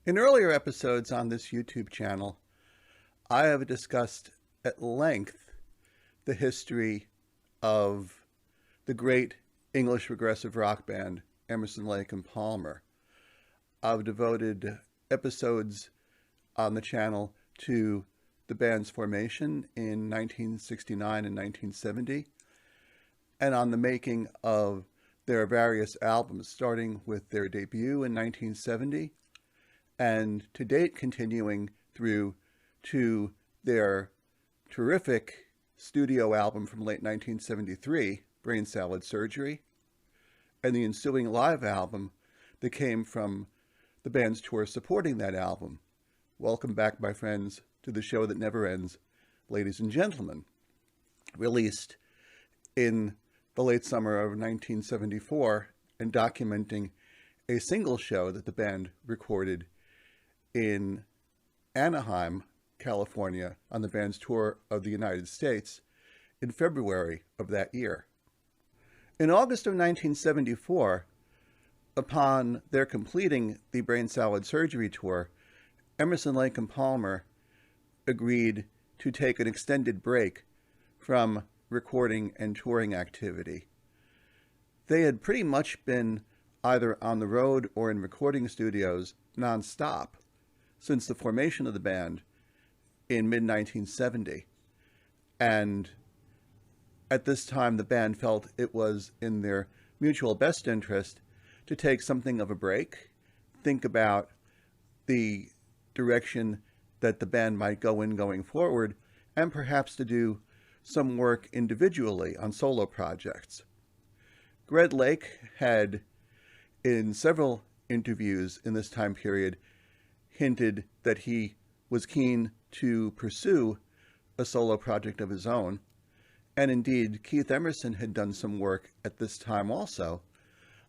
In earlier episodes on this YouTube channel, I have discussed at length the history of the great English progressive rock band, Emerson, Lake and Palmer. I've devoted episodes on the channel to the band's formation in 1969 and 1970, and on the making of their various albums, starting with their debut in 1970, and to date continuing through to their terrific studio album from late 1973, Brain Salad Surgery, and the ensuing live album that came from the band's tour supporting that album. Welcome back, my friends, to the show that never ends, ladies and gentlemen. Released in the late summer of 1974 and documenting a single show that the band recorded in Anaheim, California, on the band's tour of the United States in February of that year. In August of 1974, upon their completing the Brain Salad Surgery tour, Emerson, Lake and Palmer agreed to take an extended break from recording and touring activity. They had pretty much been either on the road or in recording studios nonstop since the formation of the band in mid-1970. And at this time, the band felt it was in their mutual best interest to take something of a break, think about the direction that the band might go in going forward, and perhaps to do some work individually on solo projects. Greg Lake had, in several interviews in this time period, hinted that he was keen to pursue a solo project of his own. And indeed, Keith Emerson had done some work at this time also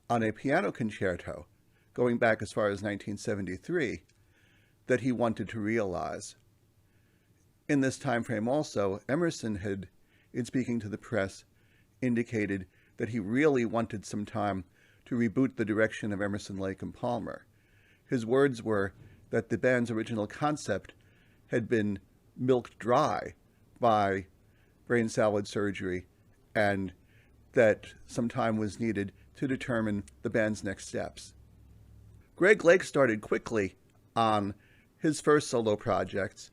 on a piano concerto, going back as far as 1973, that he wanted to realize. In this time frame also, Emerson had, in speaking to the press, indicated that he really wanted some time to reboot the direction of Emerson, Lake and Palmer. His words were that the band's original concept had been milked dry by Brain Salad Surgery, and that some time was needed to determine the band's next steps. Greg Lake started quickly on his first solo projects.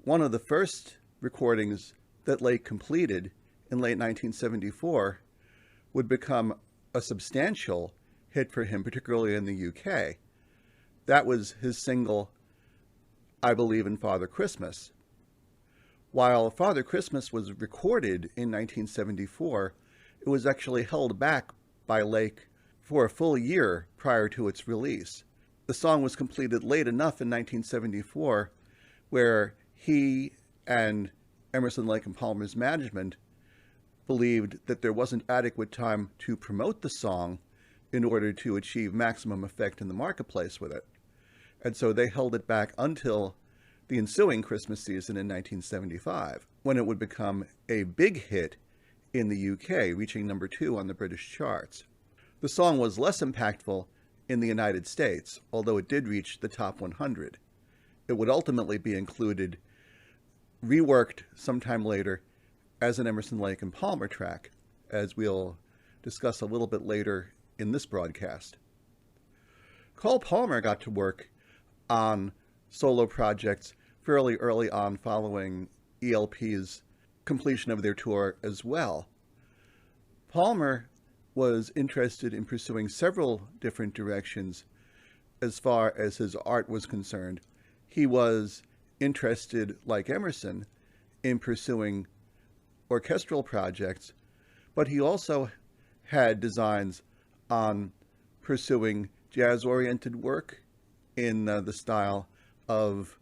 One of the first recordings that Lake completed in late 1974 would become a substantial hit for him, particularly in the UK. That was his single, I Believe in Father Christmas. While Father Christmas was recorded in 1974, it was actually held back by Lake for a full year prior to its release. The song was completed late enough in 1974 where he and Emerson, Lake and Palmer's management believed that there wasn't adequate time to promote the song in order to achieve maximum effect in the marketplace with it. And so they held it back until the ensuing Christmas season in 1975, when it would become a big hit in the UK, reaching number 2 on the British charts. The song was less impactful in the United States, although it did reach the top 100. It would ultimately be included, reworked sometime later, as an Emerson, Lake and Palmer track, as we'll discuss a little bit later in this broadcast. Cole Palmer got to work on solo projects fairly early on following ELP's completion of their tour as well. Palmer was interested in pursuing several different directions as far as his art was concerned. He was interested, like Emerson, in pursuing orchestral projects, but he also had designs on pursuing jazz-oriented work in the style of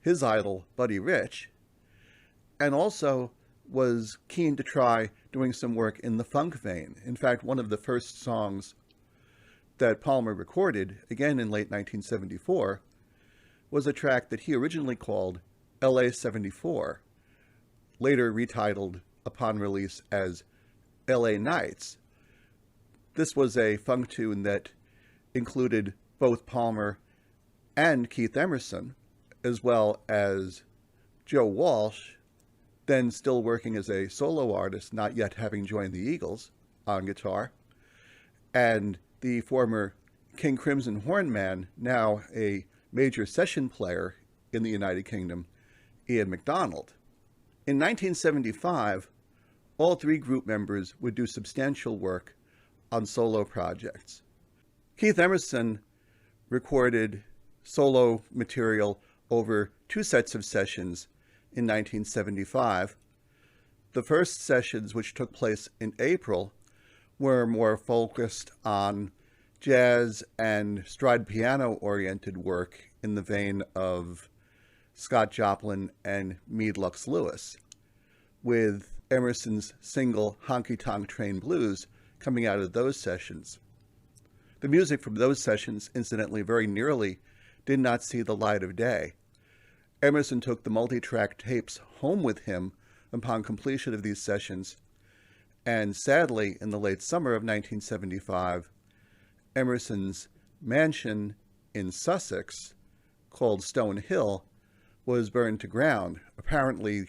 his idol, Buddy Rich, and also was keen to try doing some work in the funk vein. In fact, one of the first songs that Palmer recorded, again in late 1974, was a track that he originally called LA 74, later retitled upon release as LA Nights. This was a funk tune that included both Palmer and Keith Emerson, as well as Joe Walsh, then still working as a solo artist, not yet having joined the Eagles, on guitar, and the former King Crimson horn man, now a major session player in the United Kingdom, Ian MacDonald. In 1975, all three group members would do substantial work on solo projects. Keith Emerson recorded solo material over 2 sets of sessions in 1975. The first sessions, which took place in April, were more focused on jazz and stride piano-oriented work in the vein of Scott Joplin and Meade Lux Lewis, with Emerson's single Honky Tonk Train Blues coming out of those sessions. The music from those sessions, incidentally, very nearly did not see the light of day. Emerson took the multi-track tapes home with him upon completion of these sessions, and sadly, in the late summer of 1975, Emerson's mansion in Sussex, called Stone Hill, was burned to ground, apparently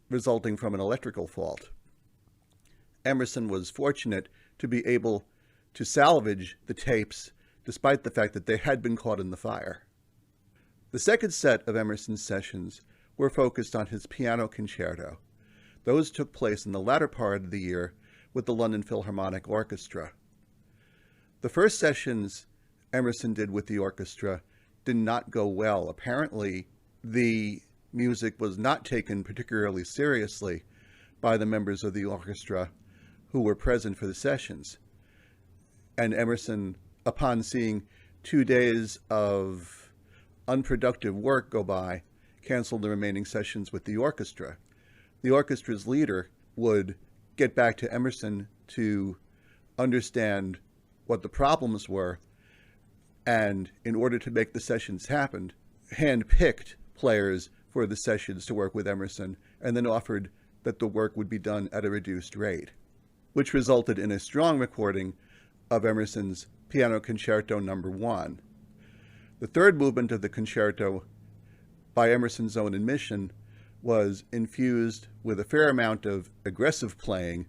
resulting from an electrical fault. Emerson was fortunate to be able to salvage the tapes, despite the fact that they had been caught in the fire. The second set of Emerson's sessions were focused on his piano concerto. Those took place in the latter part of the year with the London Philharmonic Orchestra. The first sessions Emerson did with the orchestra did not go well. Apparently, the music was not taken particularly seriously by the members of the orchestra who were present for the sessions. And Emerson, upon seeing 2 days of unproductive work go by, canceled the remaining sessions with the orchestra. The orchestra's leader would get back to Emerson to understand what the problems were, and in order to make the sessions happen, hand-picked players for the sessions to work with Emerson, and then offered that the work would be done at a reduced rate, which resulted in a strong recording of Emerson's Piano Concerto No. 1. The third movement of the concerto, by Emerson's own admission, was infused with a fair amount of aggressive playing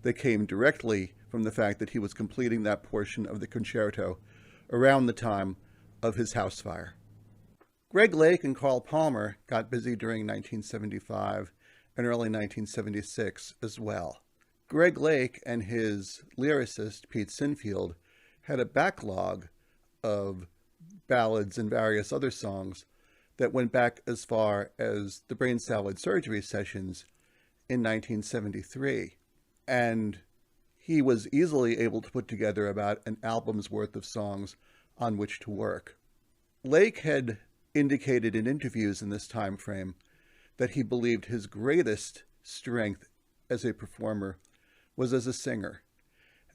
that came directly from the fact that he was completing that portion of the concerto around the time of his house fire. Greg Lake and Carl Palmer got busy during 1975 and early 1976 as well. Greg Lake and his lyricist, Pete Sinfield, had a backlog of ballads and various other songs that went back as far as the Brain Salad Surgery sessions in 1973. And he was easily able to put together about an album's worth of songs on which to work. Lake had indicated in interviews in this time frame that he believed his greatest strength as a performer was as a singer.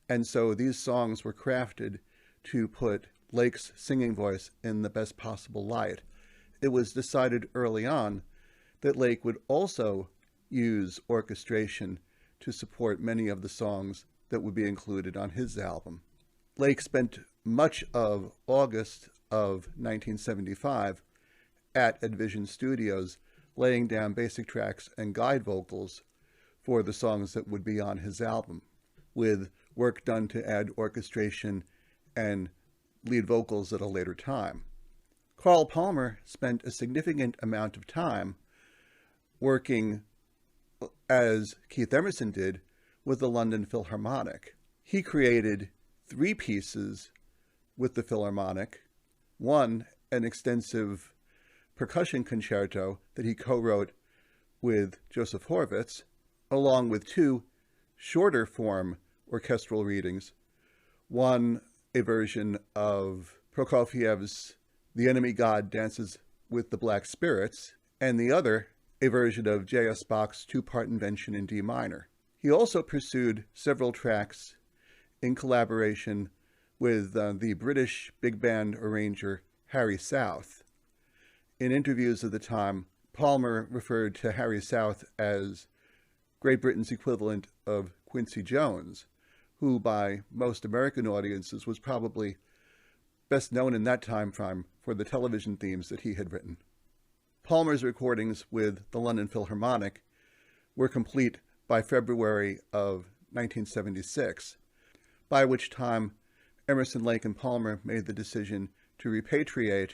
And so these songs were crafted to put Lake's singing voice in the best possible light. It was decided early on that Lake would also use orchestration to support many of the songs that would be included on his album. Lake spent much of August of 1975 at Advision Studios laying down basic tracks and guide vocals for the songs that would be on his album, with work done to add orchestration and lead vocals at a later time. Carl Palmer spent a significant amount of time working, as Keith Emerson did, with the London Philharmonic. He created 3 pieces with the Philharmonic. One, an extensive percussion concerto that he co-wrote with Joseph Horvitz, along with 2 shorter form orchestral readings. One, a version of Prokofiev's The Enemy God Dances with the Black Spirits, and the other, a version of J.S. Bach's 2-part invention in D minor. He also pursued several tracks in collaboration with the British big band arranger Harry South. In interviews of the time, Palmer referred to Harry South as Great Britain's equivalent of Quincy Jones, who by most American audiences was probably best known in that time frame for the television themes that he had written. Palmer's recordings with the London Philharmonic were complete by February of 1976, by which time Emerson, Lake, and Palmer made the decision to repatriate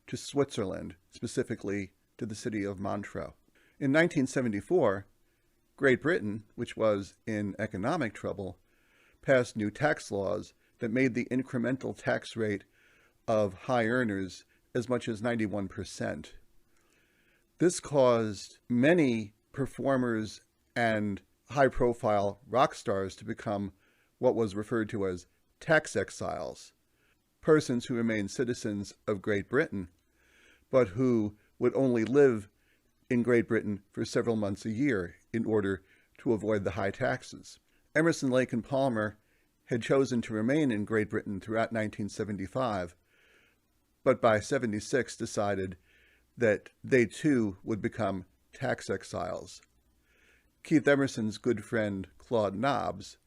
to Switzerland, specifically to the city of Montreux. In 1974, Great Britain, which was in economic trouble, passed new tax laws that made the incremental tax rate of high earners as much as 91%. This caused many performers and high-profile rock stars to become what was referred to as tax exiles, persons who remained citizens of Great Britain, but who would only live in Great Britain for several months a year in order to avoid the high taxes. Emerson, Lake, and Palmer had chosen to remain in Great Britain throughout 1975, but by 76 decided that they too would become tax exiles. Keith Emerson's good friend Claude Nobbs,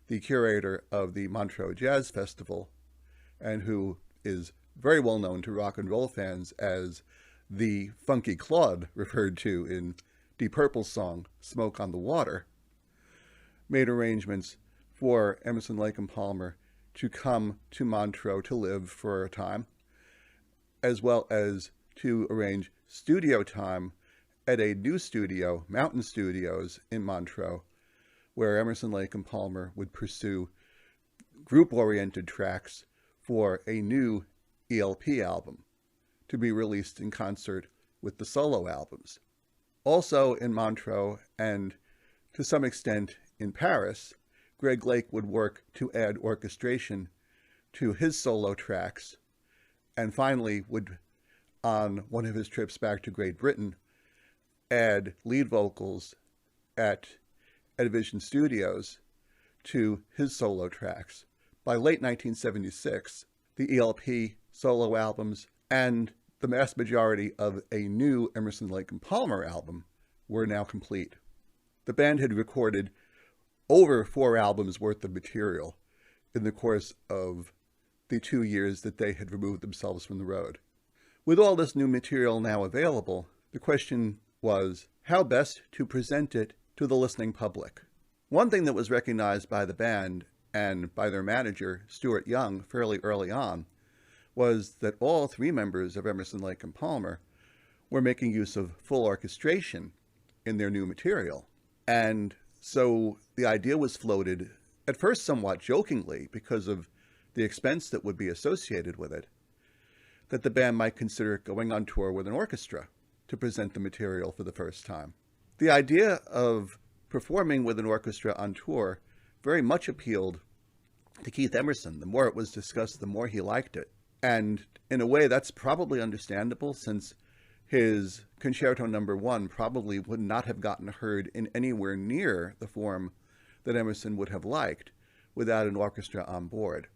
the curator of the Montreux Jazz Festival, and who is very well known to rock and roll fans as the Funky Claude referred to in Deep Purple's song Smoke on the Water, made arrangements for Emerson, Lake, and Palmer to come to Montreux to live for a time, as well as to arrange studio time at a new studio, Mountain Studios, in Montreux, where Emerson, Lake, and Palmer would pursue group-oriented tracks for a new ELP album to be released in concert with the solo albums. Also in Montreux, and to some extent in Paris, Greg Lake would work to add orchestration to his solo tracks, and finally would, on one of his trips back to Great Britain, add lead vocals at Edivision Studios to his solo tracks. By late 1976, the ELP solo albums and the vast majority of a new Emerson, Lake, and Palmer album were now complete. The band had recorded over 4 albums worth of material in the course of the 2 years that they had removed themselves from the road. With all this new material now available, the question was how best to present it to the listening public. One thing that was recognized by the band and by their manager, Stuart Young, fairly early on, was that all 3 members of Emerson, Lake, and Palmer were making use of full orchestration in their new material. And so the idea was floated, at first somewhat jokingly because of the expense that would be associated with it, that the band might consider going on tour with an orchestra to present the material for the first time. The idea of performing with an orchestra on tour very much appealed to Keith Emerson. The more it was discussed, the more he liked it. And in a way, that's probably understandable, since his Concerto No. 1 probably would not have gotten heard in anywhere near the form that Emerson would have liked without an orchestra on board.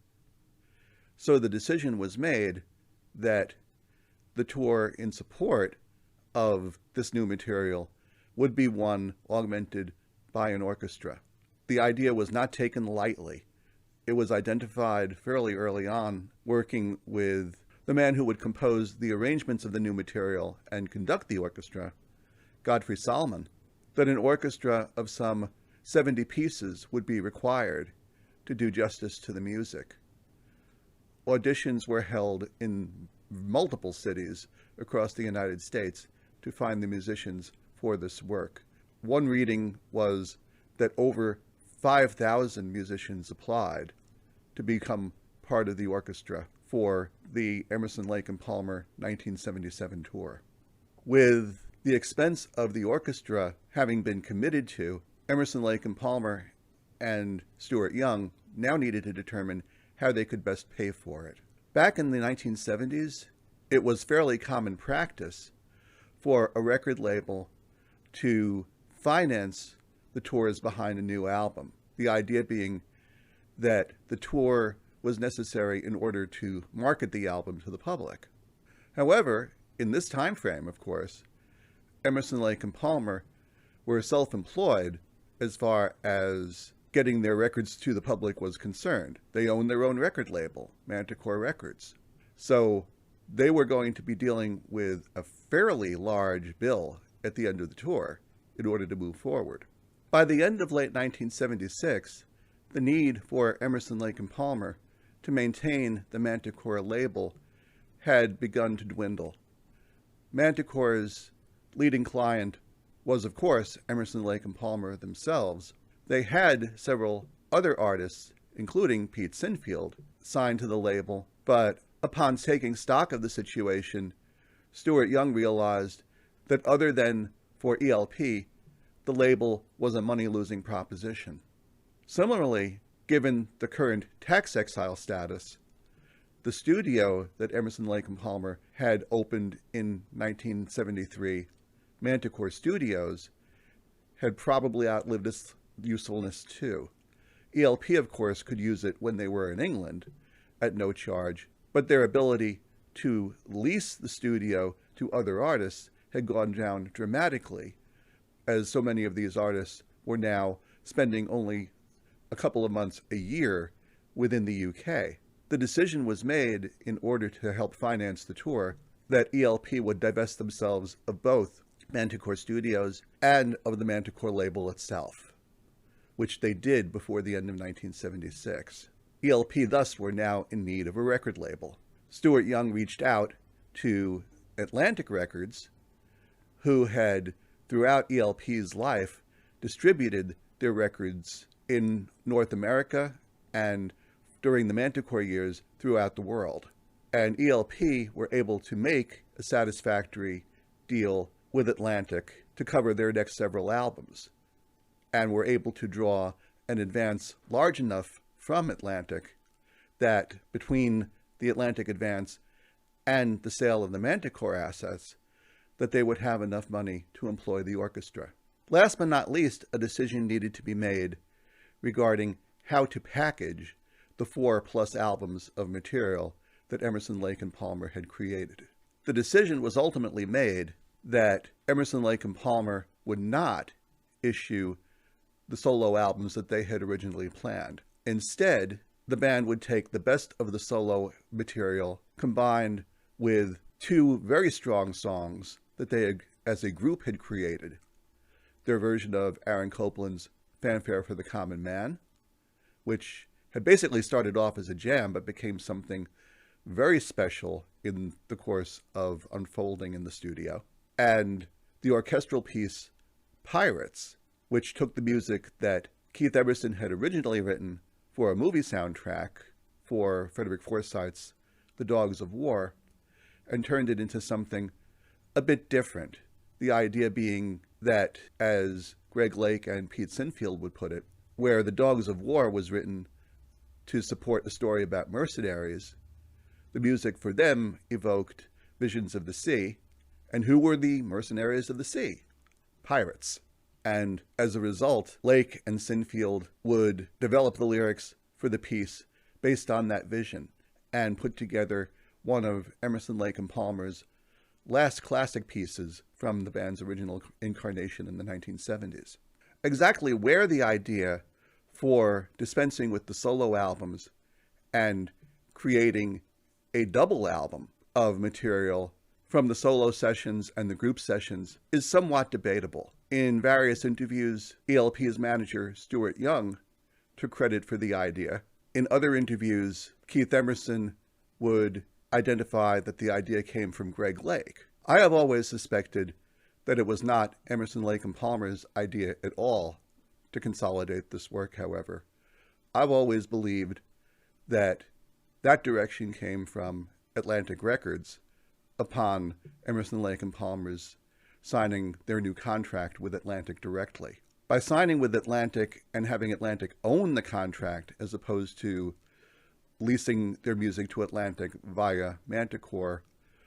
So the decision was made that the tour in support of this new material would be one augmented by an orchestra. The idea was not taken lightly. It was identified fairly early on, working with the man who would compose the arrangements of the new material and conduct the orchestra, Godfrey Salmon, that an orchestra of some 70 pieces would be required to do justice to the music. Auditions were held in multiple cities across the United States to find the musicians for this work. One reading was that over 5,000 musicians applied to become part of the orchestra for the Emerson, Lake, and Palmer 1977 tour. With the expense of the orchestra having been committed to, Emerson, Lake, and Palmer and Stuart Young now needed to determine how they could best pay for it. Back in the 1970s, it was fairly common practice for a record label to finance the tours behind a new album. The idea being that the tour was necessary in order to market the album to the public. However, in this time frame, of course, Emerson, Lake, and Palmer were self-employed as far as getting their records to the public was concerned. They owned their own record label, Manticore Records. So they were going to be dealing with a fairly large bill at the end of the tour in order to move forward. By the end of late 1976, the need for Emerson, Lake and Palmer to maintain the Manticore label had begun to dwindle. Manticore's leading client was, of course, Emerson, Lake and Palmer themselves. They had several other artists, including Pete Sinfield, signed to the label, but upon taking stock of the situation, Stuart Young realized that other than for ELP, the label was a money-losing proposition. Similarly, given the current tax exile status, the studio that Emerson, Lake and Palmer had opened in 1973, Manticore Studios, had probably outlived its usefulness too. ELP, of course, could use it when they were in England at no charge, but their ability to lease the studio to other artists had gone down dramatically, as so many of these artists were now spending only a couple of months a year within the UK. The decision was made, in order to help finance the tour, that ELP would divest themselves of both Manticore Studios and of the Manticore label itself, which they did before the end of 1976. ELP thus were now in need of a record label. Stuart Young reached out to Atlantic Records, who had, throughout ELP's life, distributed their records in North America and during the Manticore years throughout the world. And ELP were able to make a satisfactory deal with Atlantic to cover their next several albums, and were able to draw an advance large enough from Atlantic that between the Atlantic advance and the sale of the Manticore assets, that they would have enough money to employ the orchestra. Last but not least, a decision needed to be made regarding how to package the 4+ albums of material that Emerson, Lake and Palmer had created. The decision was ultimately made that Emerson, Lake and Palmer would not issue the solo albums that they had originally planned. Instead, the band would take the best of the solo material combined with 2 very strong songs that they had, as a group, had created. Their version of Aaron Copland's Fanfare for the Common Man, which had basically started off as a jam but became something very special in the course of unfolding in the studio, and the orchestral piece Pirates, which took the music that Keith Emerson had originally written for a movie soundtrack for Frederick Forsyth's The Dogs of War, and turned it into something a bit different. The idea being that, as Greg Lake and Pete Sinfield would put it, where The Dogs of War was written to support the story about mercenaries, the music for them evoked visions of the sea. And who were the mercenaries of the sea? Pirates. And as a result, Lake and Sinfield would develop the lyrics for the piece based on that vision and put together one of Emerson, Lake and Palmer's last classic pieces from the band's original incarnation in the 1970s. Exactly where the idea for dispensing with the solo albums and creating a double album of material from the solo sessions and the group sessions is somewhat debatable. In various interviews, ELP's manager, Stuart Young, took credit for the idea. In other interviews, Keith Emerson would identify that the idea came from Greg Lake. I have always suspected that it was not Emerson, Lake and Palmer's idea at all to consolidate this work, however. I've always believed that that direction came from Atlantic Records upon Emerson, Lake and Palmer's signing their new contract with Atlantic directly. By signing with Atlantic and having Atlantic own the contract as opposed to leasing their music to Atlantic via Manticore,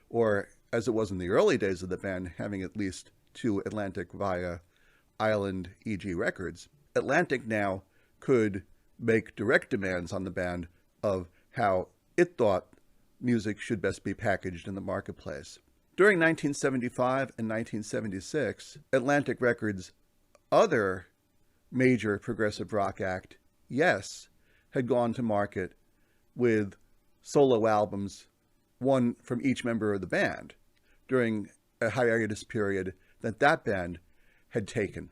or as it was in the early days of the band, having it leased to Atlantic via Island EG Records, Atlantic now could make direct demands on the band of how it thought music should best be packaged in the marketplace. During 1975 and 1976, Atlantic Records' other major progressive rock act, Yes, had gone to market with solo albums one from each member of the band during a hiatus period that that band had taken.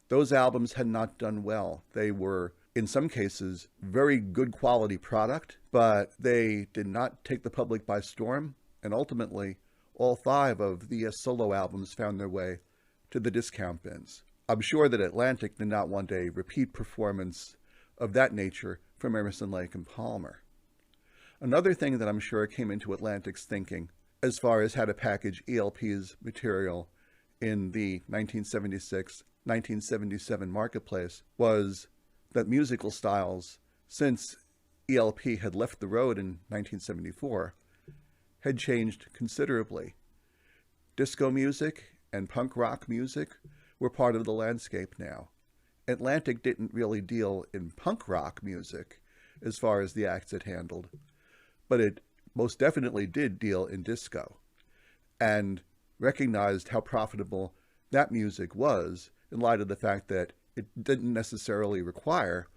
Those albums had not done well. They were, in some cases, very good quality product, but they did not take the public by storm, and ultimately, all 5 of the solo albums found their way to the discount bins. I'm sure that Atlantic did not want a repeat performance of that nature from Emerson, Lake and Palmer. Another thing that I'm sure came into Atlantic's thinking as far as how to package ELP's material in the 1976-1977 marketplace was that musical styles, since ELP had left the road in 1974, had changed considerably. Disco music and punk rock music were part of the landscape now. Atlantic didn't really deal in punk rock music as far as the acts it handled, but it most definitely did deal in disco, and recognized how profitable that music was in light of the fact that it didn't necessarily require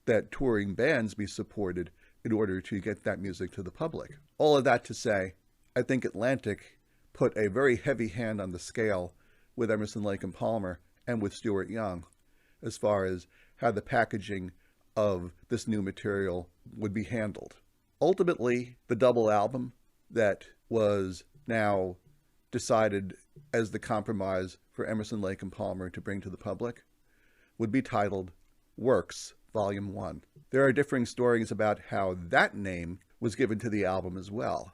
that touring bands be supported in order to get that music to the public. All of that to say, I think Atlantic put a very heavy hand on the scale with Emerson, Lake and Palmer and with Stuart Young as far as how the packaging of this new material would be handled. Ultimately, the double album that was now decided as the compromise for Emerson, Lake and Palmer to bring to the public would be titled Works, Volume 1. There are differing stories about how that name was given to the album as well.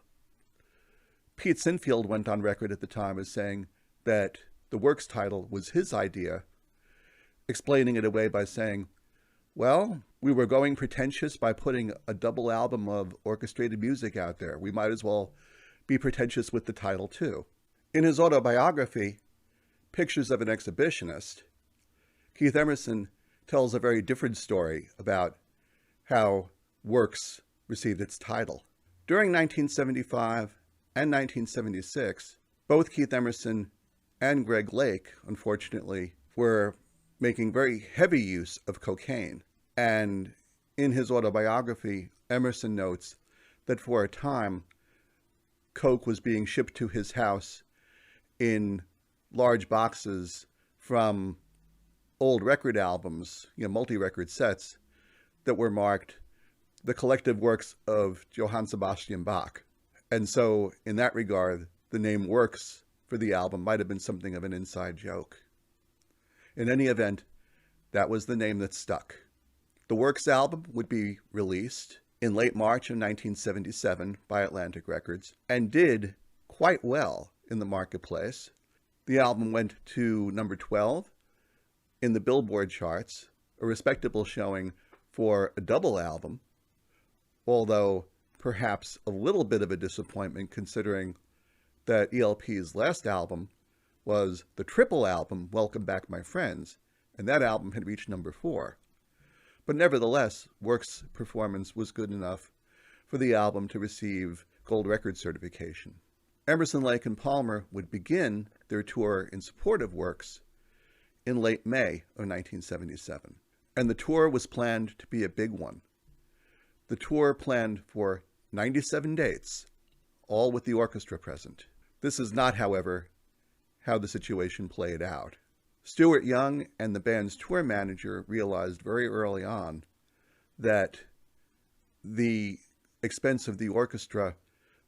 Pete Sinfield went on record at the time as saying that the Works title was his idea, explaining it away by saying, well, we were going pretentious by putting a double album of orchestrated music out there. We might as well be pretentious with the title too. In his autobiography, Pictures of an Exhibitionist, Keith Emerson tells a very different story about how Works received its title. During 1975 and 1976, both Keith Emerson and Greg Lake, unfortunately, were making very heavy use of cocaine. And in his autobiography, Emerson notes that for a time, coke was being shipped to his house in large boxes from old record albums, multi-record sets that were marked the collective works of Johann Sebastian Bach. And so in that regard, the name Works for the album might have been something of an inside joke. In any event, that was the name that stuck. The Works album would be released in late March of 1977 by Atlantic Records and did quite well in the marketplace. The album went to number 12 in the Billboard charts, a respectable showing for a double album, although perhaps a little bit of a disappointment considering that ELP's last album was the triple album, Welcome Back My Friends, and that album had reached number 4. But nevertheless, Works' performance was good enough for the album to receive gold record certification. Emerson, Lake and Palmer would begin their tour in support of Works in late May of 1977, and the tour was planned to be a big one. The tour planned for 97 dates, all with the orchestra present. This is not, however, how the situation played out. Stuart Young and the band's tour manager realized very early on that the expense of the orchestra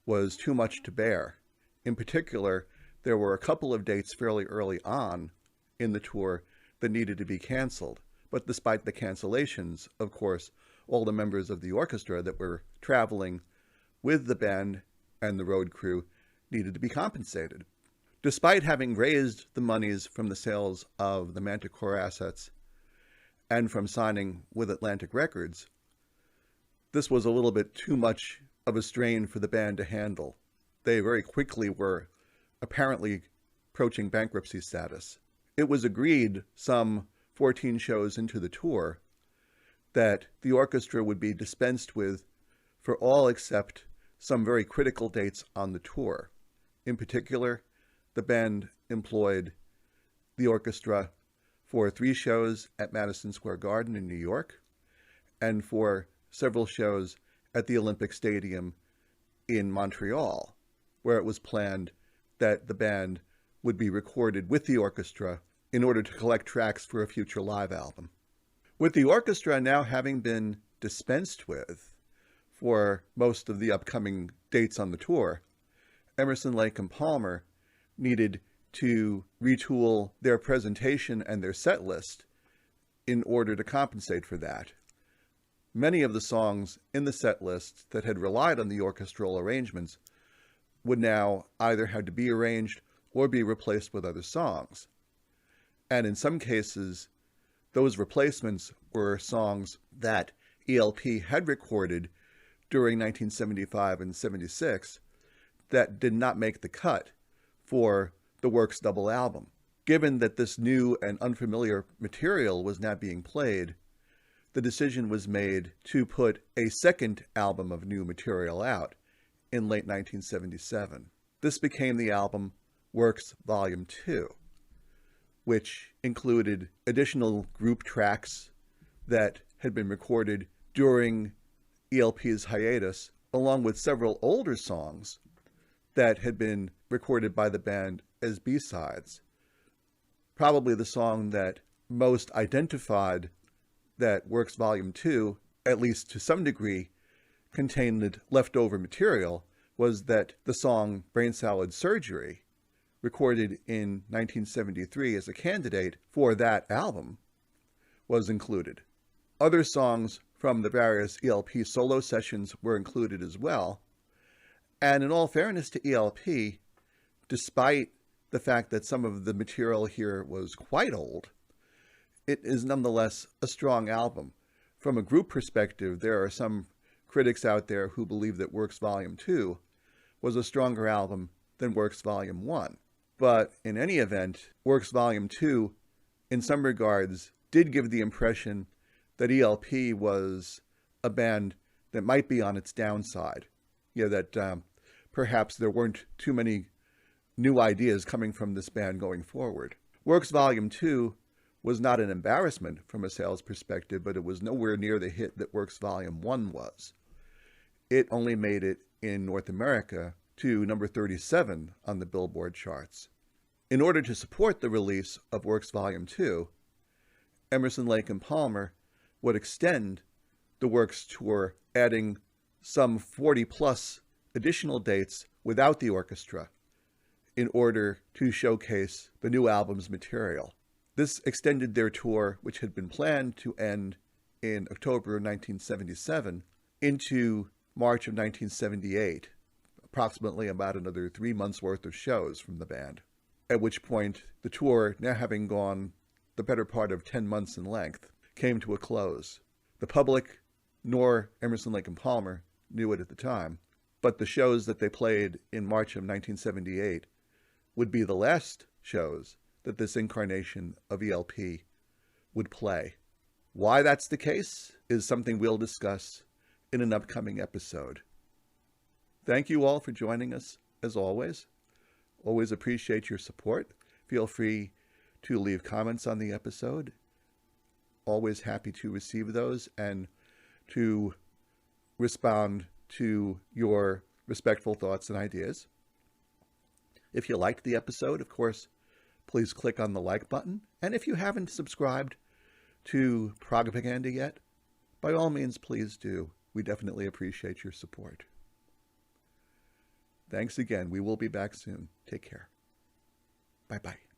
was too much to bear. In particular, there were a couple of dates fairly early on in the tour that needed to be canceled. But despite the cancellations, of course, all the members of the orchestra that were traveling with the band and the road crew needed to be compensated. Despite having raised the monies from the sales of the Manticore assets and from signing with Atlantic Records, this was a little bit too much of a strain for the band to handle. They very quickly were apparently approaching bankruptcy status. It was agreed some 14 shows into the tour that the orchestra would be dispensed with for all except some very critical dates on the tour. In particular, the band employed the orchestra for 3 shows at Madison Square Garden in New York and for several shows at the Olympic Stadium in Montreal, where it was planned that the band would be recorded with the orchestra in order to collect tracks for a future live album. With the orchestra now having been dispensed with for most of the upcoming dates on the tour, Emerson, Lake and Palmer needed to retool their presentation and their set list in order to compensate for that. Many of the songs in the set list that had relied on the orchestral arrangements would now either have to be arranged or be replaced with other songs. And in some cases, those replacements were songs that ELP had recorded during 1975 and 76 that did not make the cut for the Works double album. Given that this new and unfamiliar material was now being played, the decision was made to put a second album of new material out in late 1977. This became the album Works Volume 2, which included additional group tracks that had been recorded during ELP's hiatus, along with several older songs that had been recorded by the band as B-sides. Probably the song that most identified that Works Volume 2, at least to some degree, contained leftover material, was that the song Brain Salad Surgery, recorded in 1973 as a candidate for that album, was included. Other songs from the various ELP solo sessions were included as well. And in all fairness to ELP, despite the fact that some of the material here was quite old, it is nonetheless a strong album. From a group perspective, there are some critics out there who believe that Works Volume 2 was a stronger album than Works Volume 1. But in any event, Works Volume 2, in some regards, did give the impression that ELP was a band that might be on its downside. That perhaps there weren't too many new ideas coming from this band going forward. Works Volume 2 was not an embarrassment from a sales perspective, but it was nowhere near the hit that Works Volume 1 was. It only made it in North America to number 37 on the Billboard charts. In order to support the release of Works Volume 2, Emerson, Lake and Palmer would extend the Works tour, adding some 40-plus additional dates without the orchestra in order to showcase the new album's material. This extended their tour, which had been planned to end in October 1977, into March of 1978, approximately about another 3 months' worth of shows from the band, at which point the tour, now having gone the better part of 10 months in length, came to a close. The public, nor Emerson, Lake and Palmer, knew it at the time, but the shows that they played in March of 1978 would be the last shows that this incarnation of ELP would play. Why that's the case is something we'll discuss in an upcoming episode. Thank you all for joining us, as always. Always appreciate your support. Feel free to leave comments on the episode. Always happy to receive those and to respond to your respectful thoughts and ideas. If you liked the episode, of course, please click on the like button. And if you haven't subscribed to Propaganda yet, by all means, please do. We definitely appreciate your support. Thanks again. We will be back soon. Take care. Bye-bye.